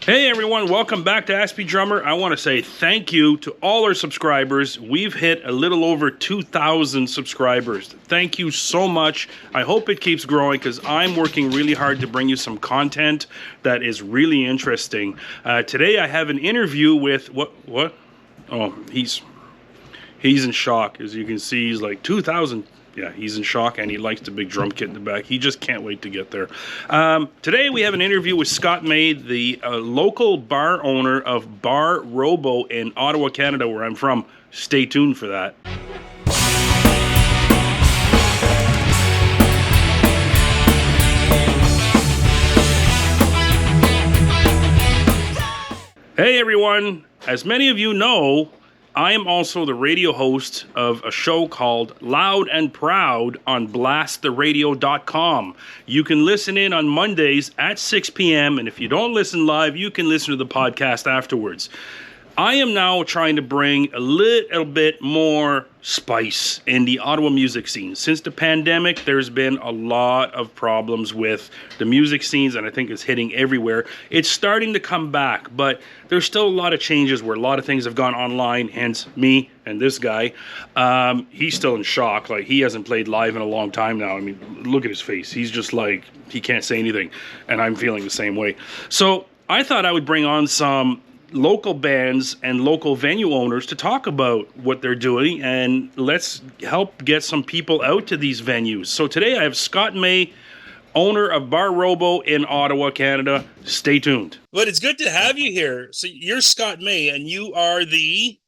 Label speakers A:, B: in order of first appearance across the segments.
A: Hey everyone, welcome back to Ask Me Drummer. I want to say thank you to all our subscribers. We've hit a little over 2,000 subscribers. Thank you so much. I hope it keeps growing because I'm working really hard to bring you some content that is really interesting. Today I have an interview with what? Oh, he's in shock. As you can see, he's like 2,000. Yeah, he's in shock, and he likes the big drum kit in the back. He just can't wait to get there. Today we have an interview with Scott May, the local bar owner of Bar Robo in Ottawa, Canada, where I'm from. Stay tuned for that. Hey everyone, as many of you know, I am also the radio host of a show called Loud and Proud on blasttheradio.com. You can listen in on Mondays at 6 p.m. and if you don't listen live, you can listen to the podcast afterwards. I am now trying to bring a little bit more spice in the Ottawa music scene. Since the pandemic, there's been a lot of problems with the music scenes, and I think it's hitting everywhere. It's starting to come back, but there's still a lot of changes where a lot of things have gone online, hence me and this guy. He's still in shock. Like, he hasn't played live in a long time now. I mean, look at his face. He's just like, he can't say anything, and I'm feeling the same way. So I thought I would bring on some local bands and local venue owners to talk about what they're doing, and let's help get some people out to these venues. So today I have Scott May, owner of Bar Robo in Ottawa, Canada. Stay tuned. But it's good to have you here. So you're Scott May, and you are the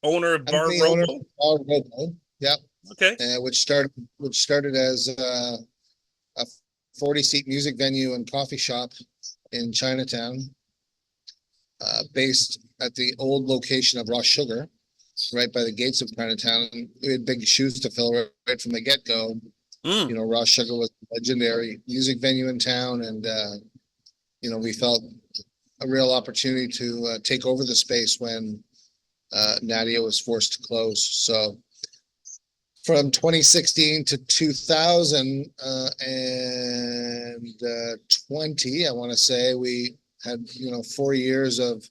A: owner of Bar Robo?
B: Owner of Bar Robo, yep.
A: Okay.
B: Which started as a 40-seat music venue and coffee shop in Chinatown. Based at the old location of Raw Sugar, right by the gates of Chinatown. We had big shoes to fill right from the get-go. You know, Raw Sugar was a legendary music venue in town, and you know, we felt a real opportunity to take over the space when Nadia was forced to close. So from 2016 to 2020, I want to say, we had, 4 years of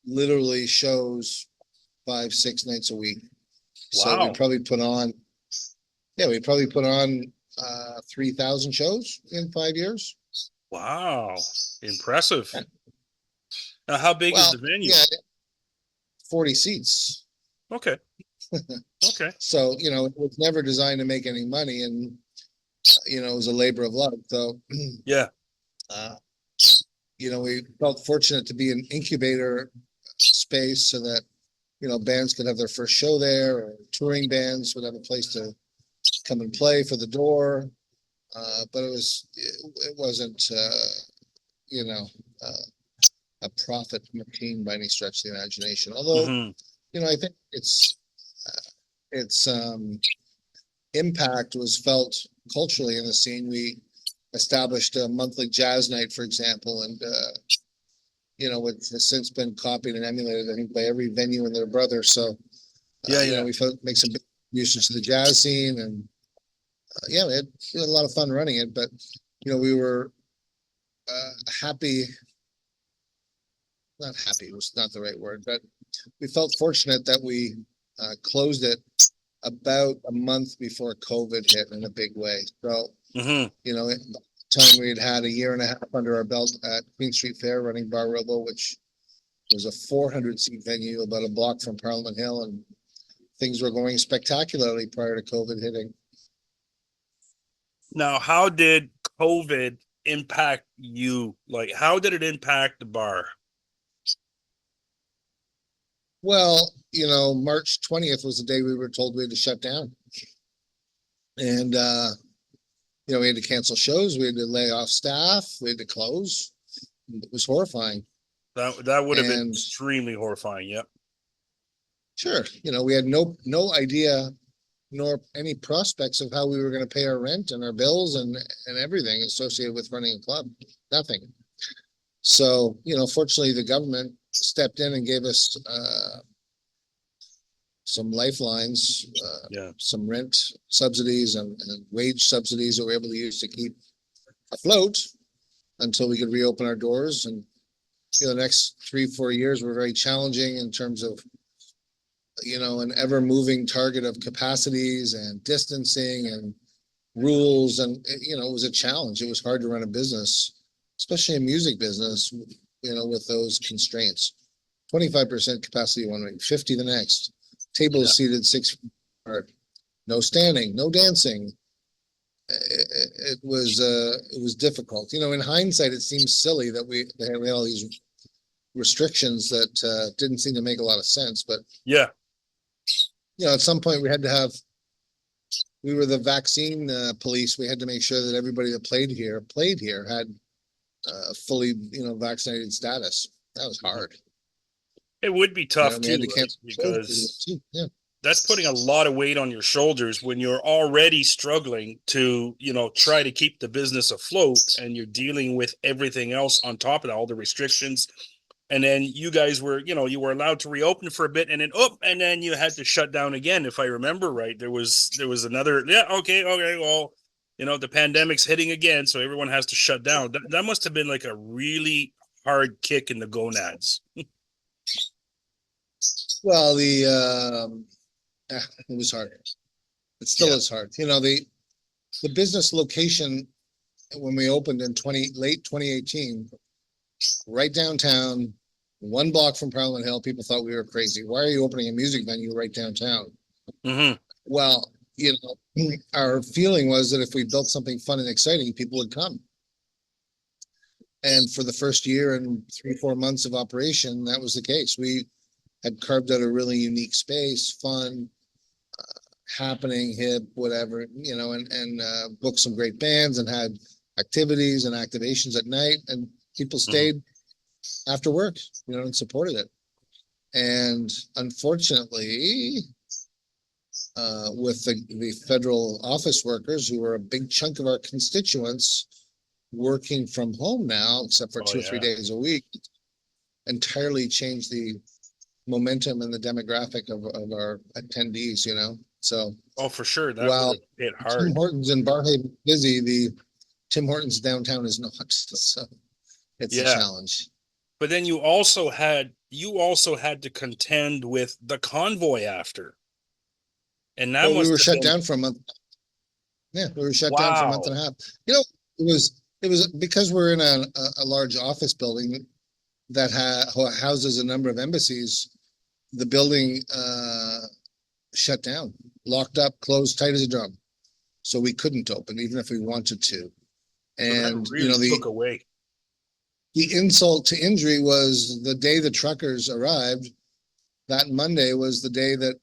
B: literally shows 5-6 nights a week.
A: Wow.
B: So we probably put on 3,000 shows in 5 years.
A: Wow. Impressive. Yeah. Now, how big is the venue?
B: Yeah, 40 seats.
A: Okay. Okay.
B: So, it was never designed to make any money, and, it was a labor of love. So,
A: yeah.
B: We felt fortunate to be an incubator space so that, bands could have their first show there, or touring bands would have a place to come and play for the door. But it wasn't, a profit machine by any stretch of the imagination. Although, I think its impact was felt culturally in the scene. We established a monthly jazz night, for example, and which has since been copied and emulated, I think, by every venue and their brother. So we make some big contributions to the jazz scene, and we had a lot of fun running it. But we were happy. Not happy was not the right word, but we felt fortunate that we closed it about a month before COVID hit in a big way. So, at the time we had a year and a half under our belt at Queen Street Fair running Bar Robo, which was a 400-seat venue about a block from Parliament Hill, and things were going spectacularly prior to COVID hitting.
A: Now, how did COVID impact you? Like, how did it impact the bar?
B: Well, March 20th was the day we were told we had to shut down. And, we had to cancel shows. We had to lay off staff. We had to close. It was horrifying.
A: That would have been extremely horrifying. Yep.
B: Sure. We had no idea nor any prospects of how we were going to pay our rent and our bills and everything associated with running a club. Nothing. So, fortunately, the government stepped in and gave us some lifelines, some rent subsidies and wage subsidies that we were able to use to keep afloat until we could reopen our doors. And the next 3-4 years were very challenging in terms of, an ever moving target of capacities and distancing and rules. And, it was a challenge. It was hard to run a business, especially a music business, with those constraints. 25% capacity one week, 50 the next. Tables seated 6 feet apart. No standing, no dancing. It was difficult. In hindsight, it seems silly that we had all these restrictions that didn't seem to make a lot of sense. But
A: Yeah.
B: at some point we were the vaccine police. We had to make sure that everybody that played here had fully, vaccinated status. That was hard.
A: It would be tough
B: we had
A: too,
B: to
A: right?
B: cancel
A: Because
B: too. Yeah.
A: that's putting a lot of weight on your shoulders when you're already struggling to, try to keep the business afloat, and you're dealing with everything else on top of that, all the restrictions. And then you guys were, you were allowed to reopen for a bit, and then you had to shut down again. If I remember right, there was another, okay, well, the pandemic's hitting again, so everyone has to shut down. That must have been like a really hard kick in the gonads.
B: Well, it was hard. It still is hard. The business location when we opened in late 2018, right downtown, 1 block from Parliament Hill, people thought we were crazy. Why are you opening a music venue right downtown?
A: Mm-hmm.
B: Well, our feeling was that if we built something fun and exciting, people would come. And for the first year and 3-4 months of operation, that was the case. We had carved out a really unique space, fun, happening, hip, whatever, and booked some great bands and had activities and activations at night, and people stayed after work, and supported it. And unfortunately, with the federal office workers, who are a big chunk of our constituents, working from home now, except for 2 or 3 days a week, entirely changed the momentum and the demographic of our attendees, So,
A: for sure, that
B: while
A: would hit hard.
B: Tim Hortons in Barhaven busy, the Tim Hortons downtown is not. So it's a challenge.
A: But then you also had to contend with the convoy after, and that
B: we were shut
A: been...
B: down for a month. Yeah, we were shut down for a month and a half. It was because we're in a large office building that houses a number of embassies. The building shut down, locked up, closed tight as a drum. So we couldn't open, even if we wanted to. And
A: so really took away.
B: The insult to injury was the day the truckers arrived. That Monday was the day that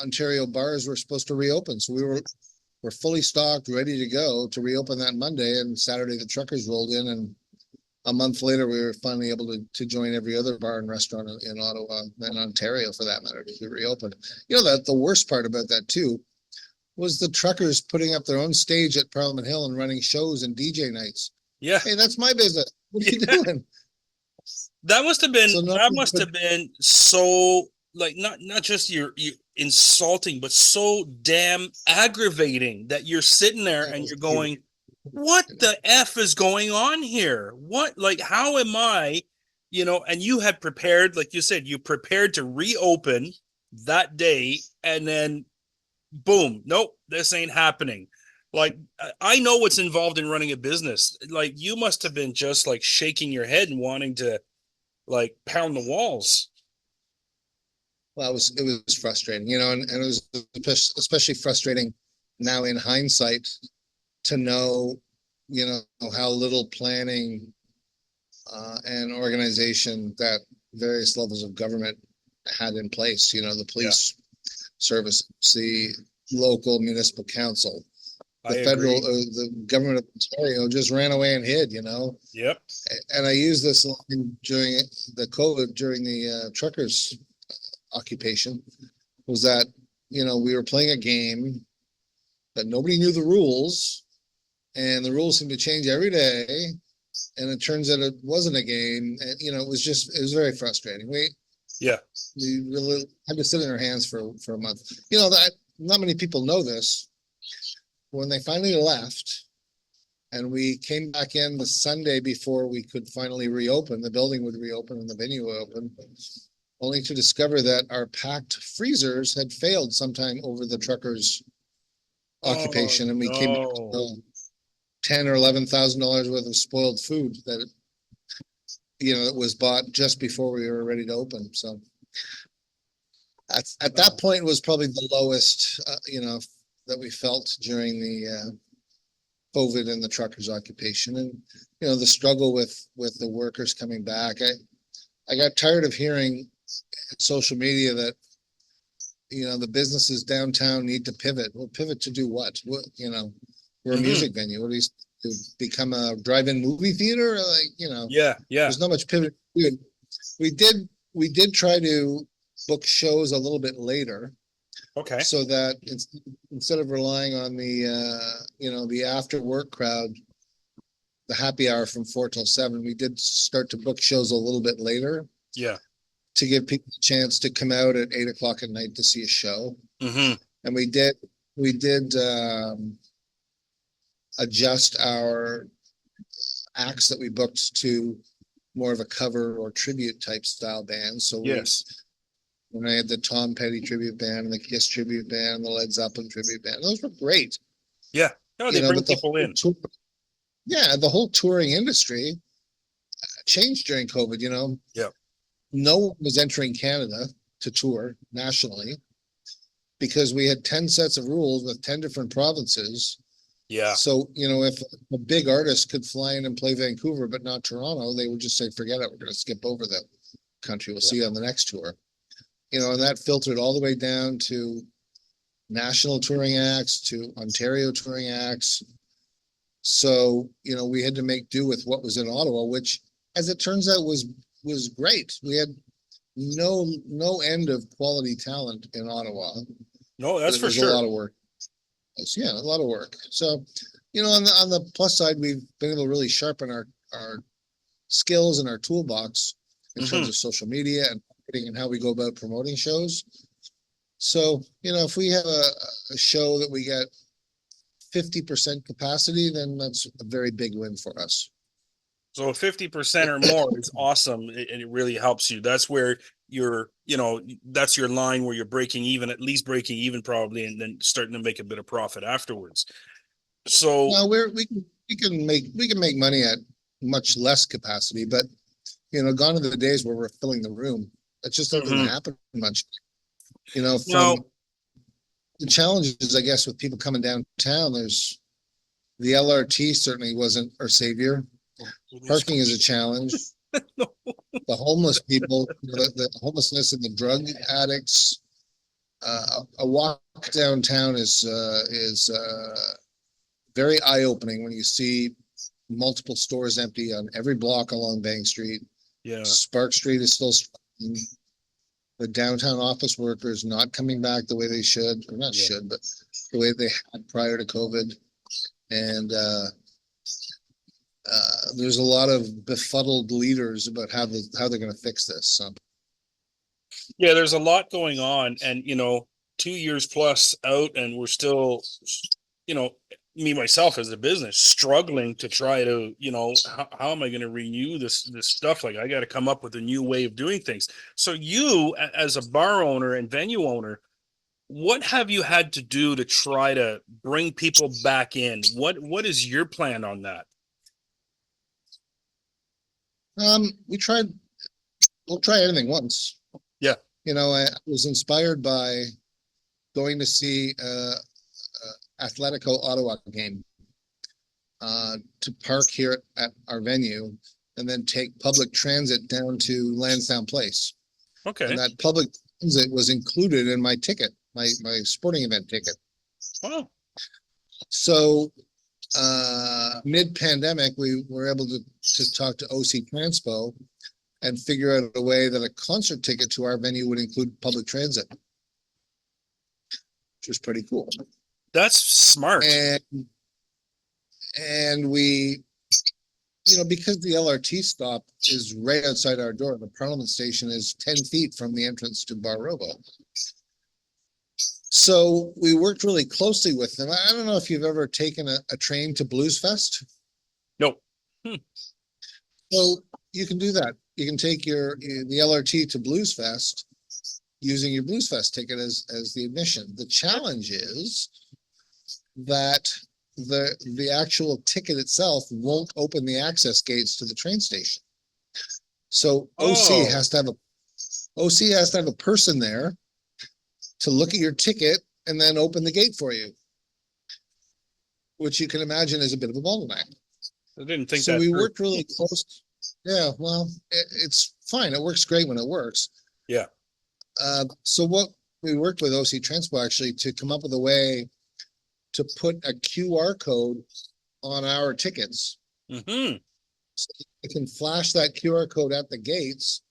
B: Ontario bars were supposed to reopen. So we're fully stocked, ready to go to reopen that Monday. And Saturday the truckers rolled in, and a month later we were finally able to join every other bar and restaurant in Ottawa and Ontario, for that matter, to reopen. That the worst part about that too was the truckers putting up their own stage at Parliament Hill and running shows and DJ nights.
A: Yeah.
B: Hey, that's my business. What are you doing?
A: That must have been so, like, not just you insulting, but so damn aggravating that you're sitting there and you're going, what the F is going on here? What, like, how am I, and you had prepared, like you said, you prepared to reopen that day, and then boom, nope, this ain't happening. Like, I know what's involved in running a business. Like, you must have been just like shaking your head and wanting to like pound the walls.
B: Well, it was frustrating, and it was especially frustrating now in hindsight to know, how little planning and organization that various levels of government had in place. The police service, the local municipal council, the government of Ontario just ran away and hid.
A: Yep.
B: And I used this line during the COVID, during the truckers occupation, was that, we were playing a game that nobody knew the rules, and the rules seemed to change every day. And it turns out it wasn't a game. And, it was very frustrating. We really had to sit in our hands for a month. That not many people know this. When they finally left, And we came back in the Sunday before we could finally reopen, the building would reopen and the venue would open, only to discover that our packed freezers had failed sometime over the truckers'
A: Oh
B: occupation, and we came back
A: no.
B: to $10,000 or $11,000 worth of spoiled food that, that was bought just before we were ready to open. So at that point was probably the lowest, that we felt during the COVID and the truckers' occupation, and the struggle with the workers coming back. I got tired of hearing on social media that the businesses downtown need to pivot. Well, pivot to do what? We're a music venue. What do you to become a drive-in movie theater?
A: Yeah.
B: There's not much pivot. We did try to book shows a little bit later.
A: Okay.
B: So that instead of relying on the after work crowd, the happy hour from 4 till 7, we did start to book shows a little bit later.
A: Yeah.
B: To give people a chance to come out at 8 o'clock at night to see a show.
A: Mm-hmm.
B: And we did adjust our acts that we booked to more of a cover or tribute type style band. So
A: yes.
B: When I had the Tom Petty tribute band and the Kiss tribute band and the Led Zeppelin tribute band, those were great.
A: Yeah. No, they bring people in.
B: The whole touring industry changed during COVID,
A: Yeah.
B: No one was entering Canada to tour nationally because we had 10 sets of rules with 10 different provinces.
A: Yeah.
B: So, if a big artist could fly in and play Vancouver, but not Toronto, they would just say, forget it. We're going to skip over the country. We'll see you on the next tour. And that filtered all the way down to national touring acts, to Ontario touring acts. So, we had to make do with what was in Ottawa, which, as it turns out, was great. We had no end of quality talent in Ottawa.
A: No, that's for sure.
B: A lot of work. Yeah, a lot of work. So, on the plus side, we've been able to really sharpen our skills and our toolbox in terms of social media and marketing and how we go about promoting shows. So, if we have a show that we get 50% capacity, then that's a very big win for us.
A: So 50% or more is awesome, and it really helps you. That's where that's your line where you're breaking even, at least breaking even probably, and then starting to make a bit of profit afterwards. So
B: no, we can make money at much less capacity, but gone are the days where we're filling the room. That just doesn't happen much. From the challenges, I guess, with people coming downtown, there's the LRT certainly wasn't our savior. Parking is a challenge.
A: No.
B: The homeless people, the homelessness and the drug addicts. A walk downtown is very eye-opening when you see multiple stores empty on every block along Bank Street.
A: Yeah.
B: Spark Street is still struggling. The downtown office workers not coming back the way they should, or not should, but the way they had prior to COVID. And there's a lot of befuddled leaders about how they're going to fix this. So.
A: Yeah, there's a lot going on, and 2 years plus out, and we're still, me myself as a business struggling to try to, how am I going to renew this stuff? Like, I got to come up with a new way of doing things. So you, as a bar owner and venue owner, what have you had to do to try to bring people back in? What is your plan on that?
B: We'll try anything once.
A: Yeah.
B: I was inspired by going to see Atletico Ottawa game to park here at our venue and then take public transit down to Lansdowne Place.
A: Okay.
B: And that public transit was included in my ticket, my sporting event ticket.
A: Wow.
B: So mid-pandemic, we were able to talk to OC Transpo and figure out a way that a concert ticket to our venue would include public transit, which was pretty cool.
A: That's smart.
B: And we, because the LRT stop is right outside our door, the Parliament station is 10 feet from the entrance to Bar Robo. So we worked really closely with them. I don't know if you've ever taken a train to Blues Fest.
A: Nope.
B: So you can do that. You can take the LRT to Blues Fest using your Blues Fest ticket as the admission. The challenge is that the actual ticket itself won't open the access gates to the train station. So
A: Oh,
B: OC has to have a person there to look at your ticket and then open the gate for you, which you can imagine is a bit of a bottleneck.
A: I didn't think
B: So
A: that
B: we
A: through.
B: worked really close. Yeah, well, it's fine. It works great when it works.
A: Yeah.
B: So what we worked with OC Transpo actually to come up with a way to put a QR code on our tickets.
A: Mm-hmm.
B: So you can flash that QR code at the gates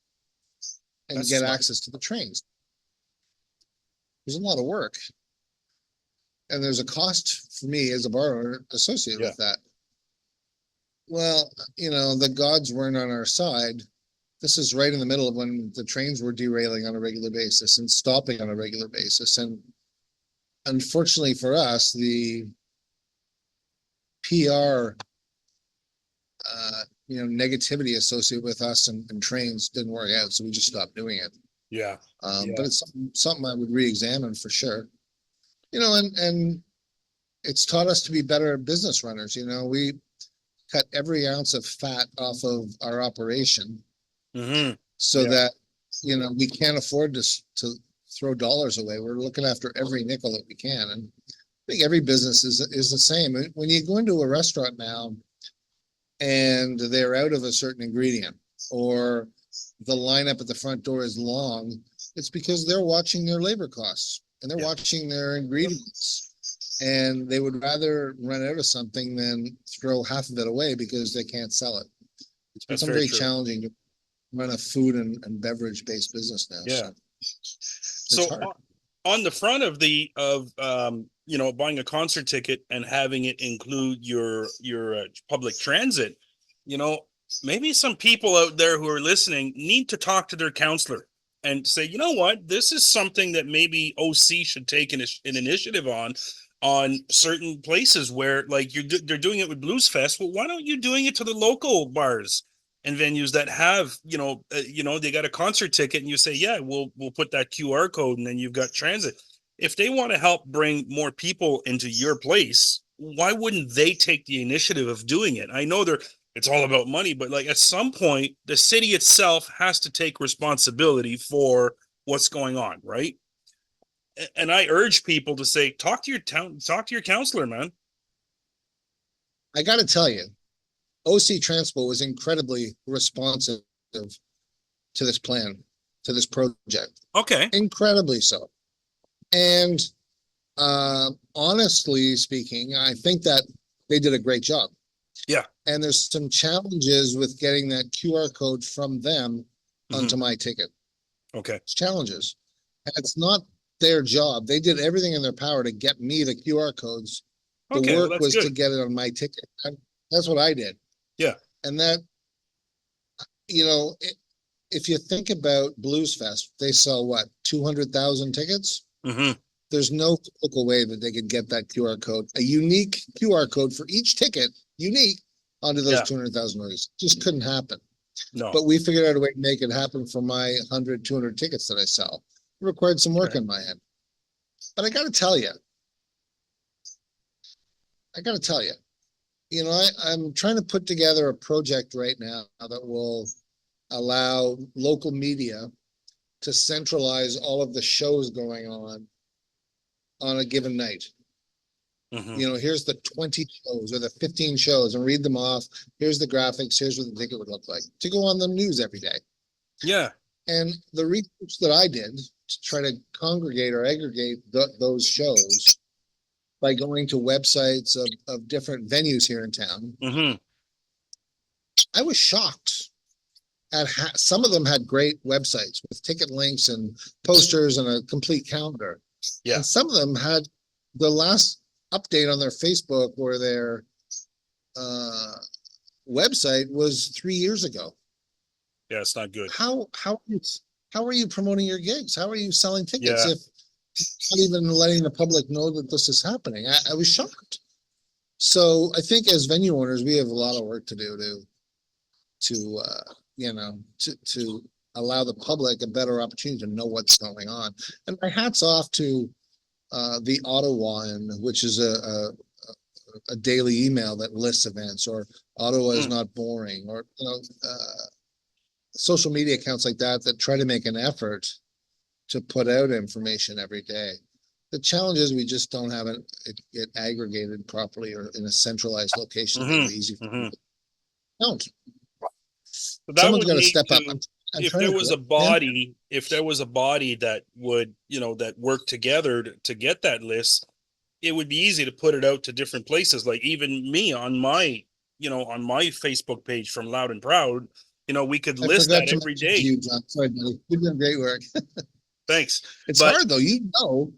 B: and
A: That's
B: get
A: smart.
B: access to the trains. There's a lot of work. And there's a cost for me as a bar owner associated with that. Well, the gods weren't on our side. This is right in the middle of when the trains were derailing on a regular basis and stopping on a regular basis. And unfortunately for us, the PR, negativity associated with us and trains didn't work out. So we just stopped doing it.
A: Yeah.
B: But it's something I would re-examine for sure. And it's taught us to be better business runners. We cut every ounce of fat off of our operation
A: Mm-hmm.
B: so that, we can't afford to throw dollars away. We're looking after every nickel that we can. And I think every business is the same. When you go into a restaurant now and they're out of a certain ingredient or the lineup at the front door is long, it's because they're watching their labor costs and they're watching their ingredients. And they would rather run out of something than throw half of it away because they can't sell it. It's become very challenging to run a food and beverage based business now.
A: Yeah.
B: So
A: on the front of buying a concert ticket and having it include your public transit, maybe some people out there who are listening need to talk to their counselor and say, you know what, this is something that maybe OC should take an initiative on certain places where, like, they're doing it with Blues Fest. Well, why don't you doing it to the local bars and venues that have, they got a concert ticket and you say, yeah, we'll put that QR code and then you've got transit. If they want to help bring more people into your place, why wouldn't they take the initiative of doing it? I know it's all about money, but like at some point, the city itself has to take responsibility for what's going on, right? And I urge people to say, talk to your counselor, man.
B: I got to tell you, OC Transpo was incredibly responsive to this plan, to this project.
A: Okay.
B: Incredibly so. And honestly speaking, I think that they did a great job.
A: Yeah.
B: And there's some challenges with getting that QR code from them onto my ticket.
A: Okay.
B: It's challenges. It's not their job. They did everything in their power to get me the QR codes. The work was to get it on my ticket. That's what I did.
A: Yeah.
B: And that, if you think about Blues Fest, they sell what, 200,000 tickets?
A: Mm-hmm.
B: There's no physical way that they could get that QR code, a unique QR code for each ticket, unique, onto those 200,000 movies. Just couldn't happen.
A: No.
B: But we figured out a way to make it happen for my 100, 200 tickets that I sell. It required some work on my end. But I got to tell you, I'm trying to put together a project right now that will allow local media to centralize all of the shows going on a given night.
A: Mm-hmm.
B: Here's the 20 shows or the 15 shows and read them off. Here's the graphics. Here's what the ticket would look like to go on the news every day.
A: Yeah.
B: And the research that I did to try to congregate or aggregate those shows by going to websites of different venues here in town, I was shocked at some of them had great websites with ticket links and posters and a complete calendar.
A: Yeah.
B: And some of them had the last update on their Facebook or their website was 3 years ago.
A: Yeah, it's not good.
B: How are you promoting your gigs? How are you selling tickets
A: Yeah.
B: if not even letting the public know that this is happening? I was shocked. So I think as venue owners, we have a lot of work to do to allow the public a better opportunity to know what's going on. And my hat's off to the Ottawa Ont, which is a daily email that lists events, or Ottawa is
A: Mm.
B: not boring, or social media accounts like that that try to make an effort to put out information every day. The challenge is we just don't have it aggregated properly or in a centralized location to make it easy for
A: Mm-hmm.
B: people. Don't.
A: So that
B: Someone's
A: would
B: got to
A: need
B: step up.
A: to,
B: I'm
A: if
B: trying
A: there
B: to
A: was a
B: yeah.
A: body, if there was a body that would, that worked together to get that list, it would be easy to put it out to different places. Like even me on my, on my Facebook page from Loud and Proud, we could
B: I
A: list
B: forgot
A: that
B: to
A: every
B: mention to
A: day.
B: you, John. Sorry, buddy. You're doing great work.
A: Thanks.
B: It's
A: But
B: hard though. You
A: oh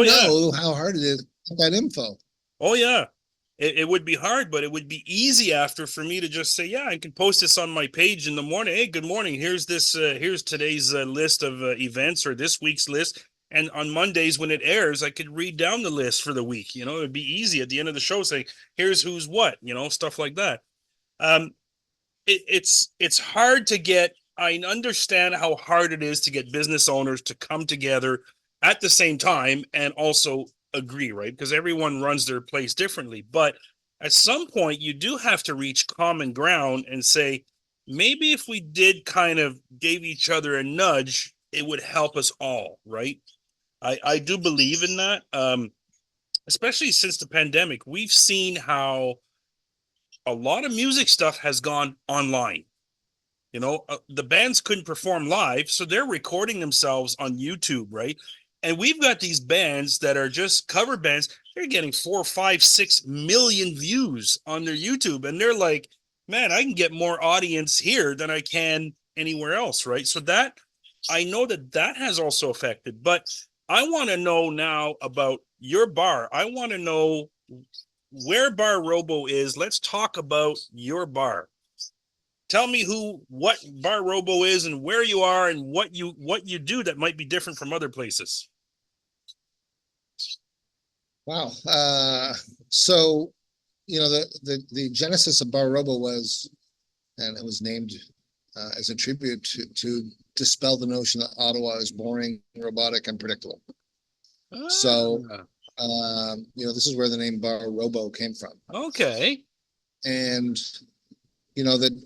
A: yeah,
B: know how hard it is to get that info.
A: oh yeah. It would be hard, but it would be easy after for me to just say, yeah, I can post this on my page in the morning. Hey, good morning. Here's this. Here's today's list of events, or this week's list. And on Mondays when it airs, I could read down the list for the week. It'd be easy at the end of the show saying, here's who's what. Stuff like that. Um, it's hard to get. I understand how hard it is to get business owners to come together at the same time and also agree, right? Because everyone runs their place differently. But at some point, you do have to reach common ground and say, maybe if we did kind of gave each other a nudge, it would help us all, right? I do believe in that. Especially since the pandemic, we've seen how a lot of music stuff has gone online. The bands couldn't perform live, so they're recording themselves on YouTube, right? And we've got these bands that are just cover bands. They're getting 4, 5, 6 million views on their YouTube, and they're like, "Man, I can get more audience here than I can anywhere else," right? So that I know that has also affected. But I want to know now about your bar. I want to know where Bar Robo is. Let's talk about your bar. Tell me what Bar Robo is and where you are and what you do that might be different from other places.
B: Wow. So the genesis of Bar Robo was, and it was named as a tribute to dispel the notion that Ottawa is boring, robotic, and predictable. So this is where the name Bar Robo came from.
A: Okay.
B: And that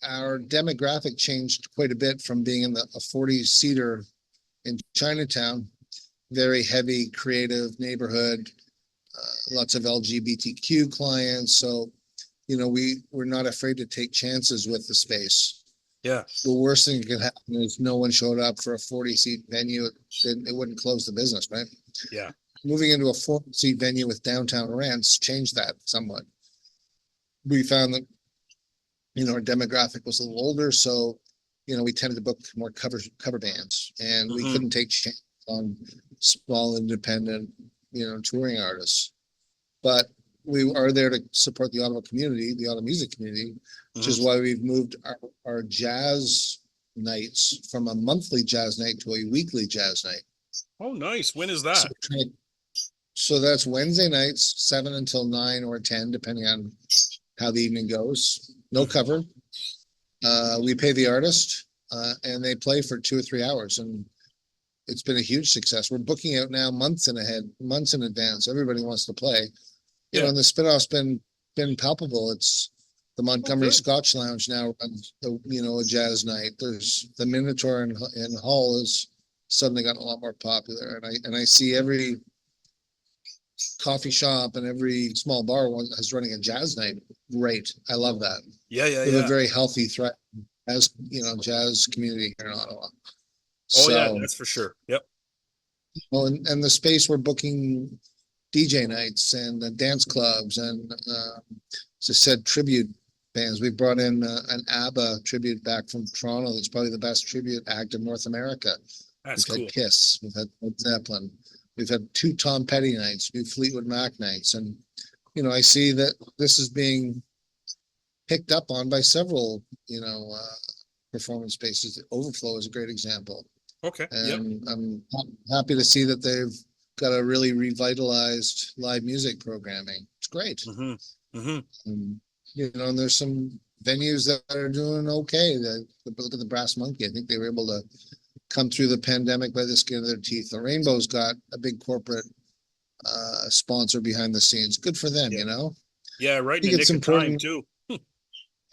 B: our demographic changed quite a bit from being in a 40-seater in Chinatown, very heavy, creative neighborhood, lots of LGBTQ clients. So, we're not afraid to take chances with the space.
A: Yeah.
B: The worst thing that could happen is no one showed up for a 40-seat venue. It wouldn't close the business, right?
A: Yeah.
B: Moving into a 40-seat venue with downtown rents changed that somewhat. We found that our demographic was a little older, so we tended to book more cover bands, and we couldn't take chances on small independent touring artists. But we are there to support the Ottawa community, the Ottawa music community, which is why we've moved our jazz nights from a monthly jazz night to a weekly jazz night.
A: Oh, nice. When is that?
B: So that's Wednesday nights, 7 until 9 or 10, depending on how the evening goes. No cover. We pay the artist, and they play for 2 or 3 hours, and it's been a huge success. We're booking out now months in advance. Everybody wants to play. And the spinoff's been palpable. It's the Montgomery Scotch Lounge now runs a jazz night. There's the Minotaur in Hull has suddenly gotten a lot more popular, and I see every coffee shop and every small bar is running a jazz night. Great. I love that.
A: Yeah.
B: We have a very healthy threat as jazz community here in Ottawa.
A: That's for sure. Yep.
B: Well, and the space we're booking DJ nights and dance clubs and as I said, tribute bands. We brought in an ABBA tribute back from Toronto. That's probably the best tribute act in North America.
A: That's
B: We've
A: cool.
B: had Kiss. We've had Led Zeppelin. We've had 2 Tom Petty nights, 2 Fleetwood Mac nights, and I see that this is being picked up on by several performance spaces. Overflow is a great example.
A: Okay.
B: And I'm happy to see that they've got a really revitalized live music programming. It's great. And there's some venues that are doing okay. Look at the Brass Monkey. I think they were able to come through the pandemic by the skin of their teeth. The Rainbow's got a big corporate sponsor behind the scenes. Good for them,
A: Yeah, right
B: I
A: in
B: think
A: the
B: it's
A: nick of time
B: important.
A: too.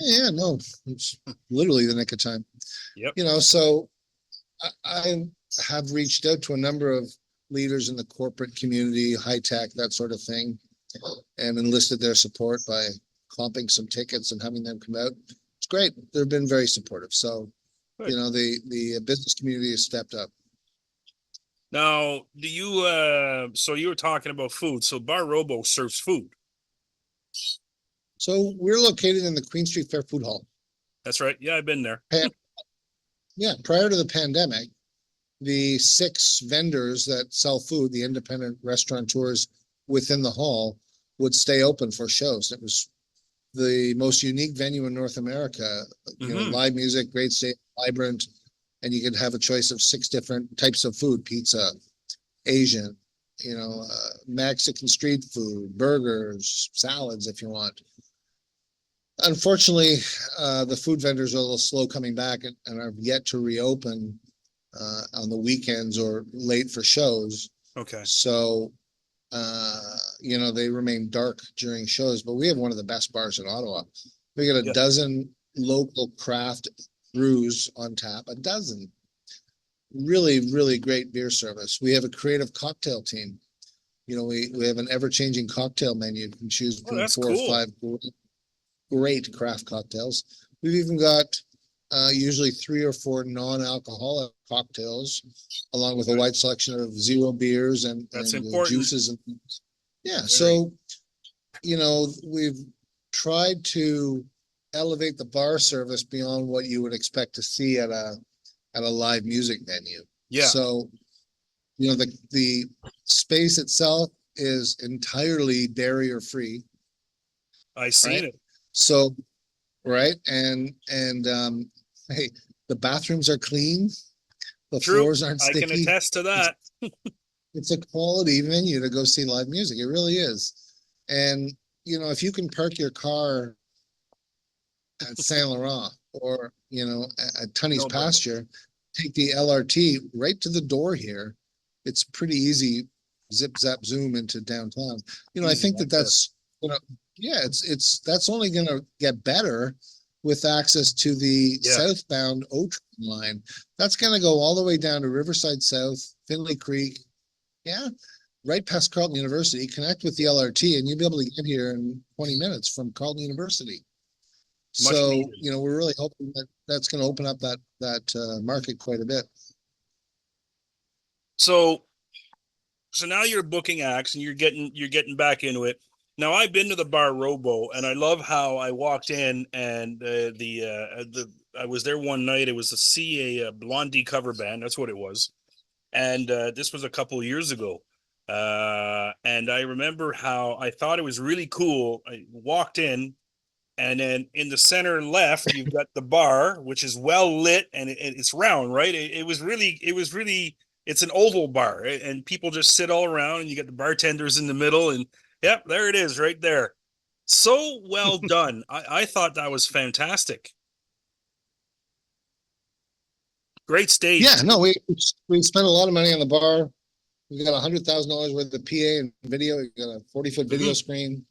B: Yeah, no, it's literally the nick of time.
A: Yep.
B: So I have reached out to a number of leaders in the corporate community, high tech, that sort of thing, and enlisted their support by comping some tickets and having them come out. It's great. They've been very supportive. So,
A: Good.
B: the business community has stepped up.
A: Now, do you so you were talking about food. So Bar Robo serves food.
B: So we're located in the Queen Street Fair Food Hall.
A: That's right. Yeah, I've been there.
B: Yeah, prior to the pandemic, the 6 vendors that sell food, the independent restaurateurs within the hall, would stay open for shows. It was the most unique venue in North America. Live music, great stage, vibrant, and you could have a choice of 6 different types of food: pizza, Asian, Mexican street food, burgers, salads if you want. Unfortunately, the food vendors are a little slow coming back and are yet to reopen on the weekends or late for shows.
A: Okay.
B: So, they remain dark during shows, but we have one of the best bars in Ottawa. We got a dozen local craft brews on tap, a dozen. Really, really great beer service. We have a creative cocktail team. We have an ever-changing cocktail menu. You can choose between 4 or 5 great craft cocktails. We've even got usually 3 or 4 non-alcoholic cocktails, along with a wide selection of zero beers and juices and things. Yeah, so we've tried to elevate the bar service beyond what you would expect to see at a live music venue.
A: Yeah.
B: So the space itself is entirely barrier free.
A: I seen it.
B: So, right, and hey, the bathrooms are clean, the floors aren't sticky.
A: I can attest to that.
B: It's a quality venue to go see live music. It really is. And if you can park your car at Saint Laurent or at Tunney's Pasture, take the LRT right to the door here. It's pretty easy. Zip, zap, zoom into downtown. I think that's that's only going to get better with access to the southbound O train line. That's going to go all the way down to Riverside South, Finley Creek. Yeah, right past Carleton University. Connect with the LRT, and you'll be able to get here in 20 minutes from Carleton University. So we're really hoping that that's going to open up that market quite a bit.
A: So now you're booking acts and you're getting back into it. Now I've been to the Bar Robo, and I love how I walked in and I was there one night. It was to see a Blondie cover band. That's what it was, and this was a couple of years ago. And I remember how I thought it was really cool. I walked in, and then in the center left, you've got the bar, which is well lit and it's round, right? It was really. It's an oval bar, and people just sit all around, and you got the bartenders in the middle, and yep, there it is right there. So well done. I thought that was fantastic. Great stage.
B: Yeah, no, we spent a lot of money on the bar. We got $100,000 worth of PA and video. We got a 40-foot video screen.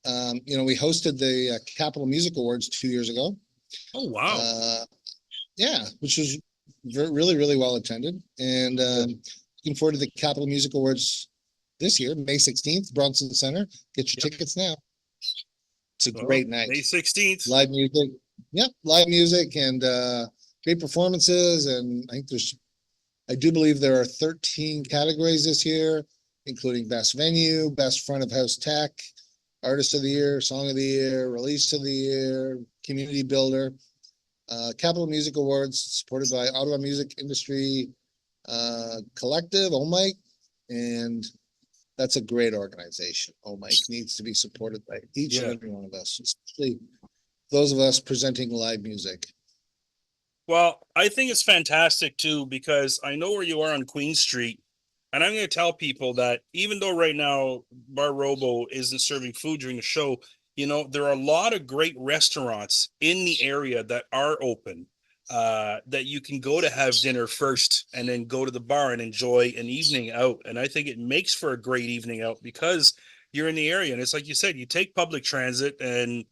B: We hosted the Capitol Music Awards 2 years ago.
A: Oh, wow.
B: Yeah, which was really, really well attended. And looking forward to the Capitol Music Awards this year, May 16th, Bronson Center. Get your tickets now. It's a great night.
A: May 16th.
B: Live music. Yep, live music and great performances. And I do believe there are 13 categories this year, including Best Venue, Best Front of House Tech, Artist of the Year, Song of the Year, Release of the Year, Community Builder. Capitol Music Awards, supported by Ottawa Music Industry Collective, OMIC, and that's a great organization. OMIC needs to be supported by each and every one of us, especially those of us presenting live music.
A: Well, I think it's fantastic too, because I know where you are on Queen Street, And I'm going to tell people that even though right now Bar Robo isn't serving food during the show, there are a lot of great restaurants in the area that are open, that you can go to have dinner first and then go to the bar and enjoy an evening out. And I think it makes for a great evening out because you're in the area. And it's like you said, you take public transit and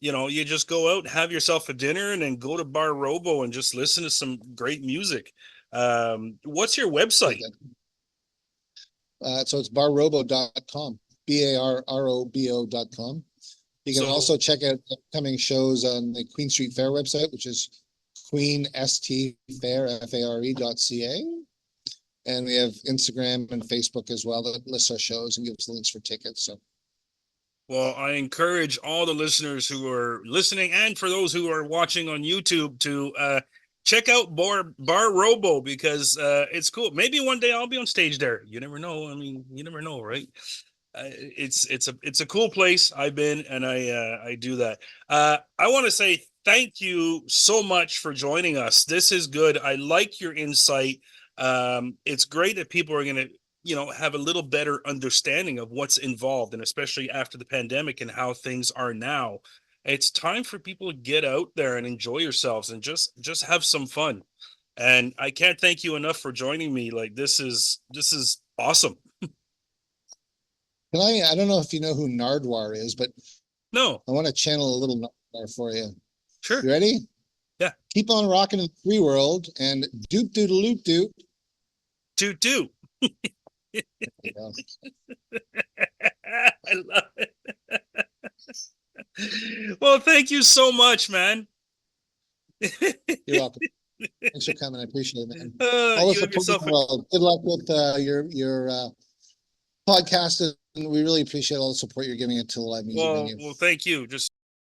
A: you just go out and have yourself a dinner and then go to Bar Robo and just listen to some great music. What's your website?
B: So it's barrobo.com, BARROBO.com. You can also check out upcoming shows on the Queen Street Fair website, which is queenstfair.ca. And we have Instagram and Facebook as well that lists our shows and gives links for tickets. So,
A: well, I encourage all the listeners who are listening and for those who are watching on YouTube to check out Bar Robo because it's cool. Maybe one day I'll be on stage there. You never know. I mean, you never know, right? It's a cool place. I've been and I do that. I want to say thank you so much for joining us. This is good. I like your insight. It's great that people are going to have a little better understanding of what's involved, and especially after the pandemic and how things are now. It's time for people to get out there and enjoy yourselves and just have some fun. And I can't thank you enough for joining me. Like this is awesome.
B: I don't know if you know who Nardwar is, but
A: No.
B: I want to channel a little Nardwar for you.
A: Sure.
B: You ready?
A: Yeah.
B: Keep on rocking in the free world and doop doodle loop doop.
A: Toot toot. I love it. Well, thank you so much, man.
B: You're welcome. Thanks for coming. I appreciate it, man.
A: You have yourself
B: Good luck with your podcast, and we really appreciate all the support you're giving it to the live music venue.
A: Well, thank you. Just